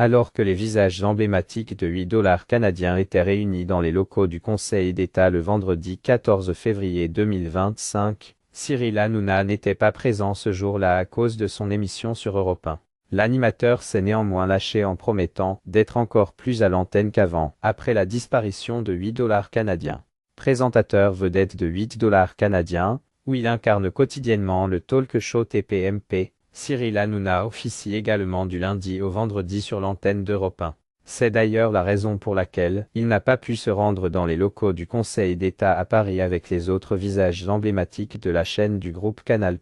Alors que les visages emblématiques de 8 dollars canadiens étaient réunis dans les locaux du Conseil d'État le vendredi 14 février 2025, Cyril Hanouna n'était pas présent ce jour-là à cause de son émission sur Europe 1. L'animateur s'est néanmoins lâché en promettant d'être encore plus à l'antenne qu'avant, après la disparition de 8 dollars canadiens. Présentateur vedette de 8 dollars canadiens, où il incarne quotidiennement le talk show TPMP, Cyril Hanouna officie également du lundi au vendredi sur l'antenne d'Europe 1. C'est d'ailleurs la raison pour laquelle il n'a pas pu se rendre dans les locaux du Conseil d'État à Paris avec les autres visages emblématiques de la chaîne du groupe Canal+,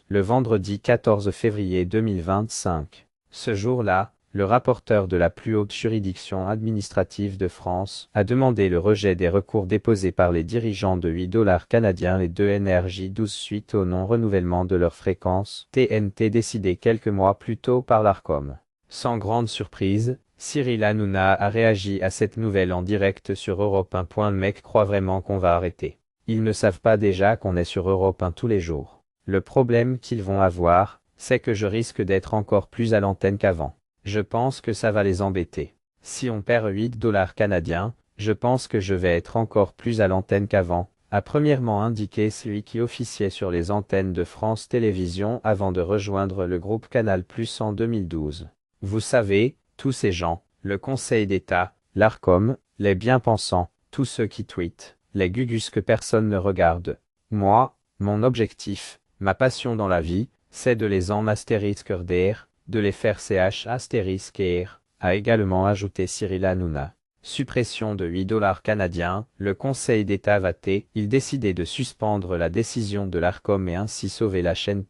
le vendredi 14 février 2025. Ce jour-là, le rapporteur de la plus haute juridiction administrative de France a demandé le rejet des recours déposés par les dirigeants de 8 dollars canadiens et de Énergie 12 suite au non-renouvellement de leur fréquence TNT décidé quelques mois plus tôt par l'Arcom. Sans grande surprise, Cyril Hanouna a réagi à cette nouvelle en direct sur Europe 1. Le mec croit vraiment qu'on va arrêter. Ils ne savent pas déjà qu'on est sur Europe 1 tous les jours. Le problème qu'ils vont avoir, c'est que je risque d'être encore plus à l'antenne qu'avant. Je pense que ça va les embêter. Si on perd 8 dollars canadiens, je pense que je vais être encore plus à l'antenne qu'avant, a premièrement indiqué celui qui officiait sur les antennes de France Télévisions avant de rejoindre le groupe Canal+ en 2012. Vous savez, tous ces gens, le Conseil d'État, l'Arcom, les bien-pensants, tous ceux qui tweetent, les gugus que personne ne regarde. Moi, mon objectif, ma passion dans la vie, c'est de les emmastérisquer, de les faire astérisquer, a également ajouté Cyril Hanouna. Suppression de 8 dollars canadiens, le Conseil d'État voté, il décidait de suspendre la décision de l'Arcom et ainsi sauver la chaîne.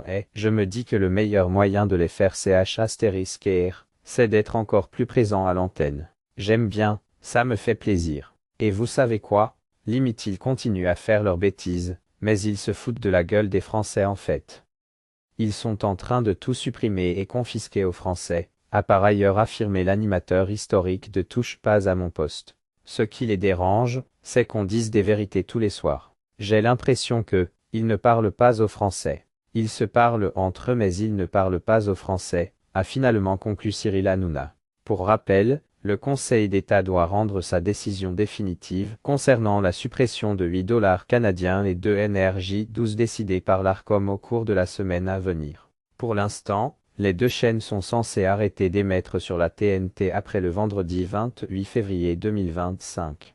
Et je me dis que le meilleur moyen de les faire astérisquer, c'est d'être encore plus présent à l'antenne. J'aime bien, ça me fait plaisir. Et vous savez quoi? Limite ils continuent à faire leurs bêtises, mais ils se foutent de la gueule des Français en fait. Ils sont en train de tout supprimer et confisquer aux Français, a par ailleurs affirmé l'animateur historique de Touche pas à mon poste. Ce qui les dérange, c'est qu'on dise des vérités tous les soirs. J'ai l'impression que, ils ne parlent pas aux Français. Ils se parlent entre eux mais ils ne parlent pas aux Français, a finalement conclu Cyril Hanouna. Pour rappel, le Conseil d'État doit rendre sa décision définitive concernant la suppression de 8 dollars canadiens et de Énergie 12 décidée par l'Arcom au cours de la semaine à venir. Pour l'instant, les deux chaînes sont censées arrêter d'émettre sur la TNT après le vendredi 28 février 2025.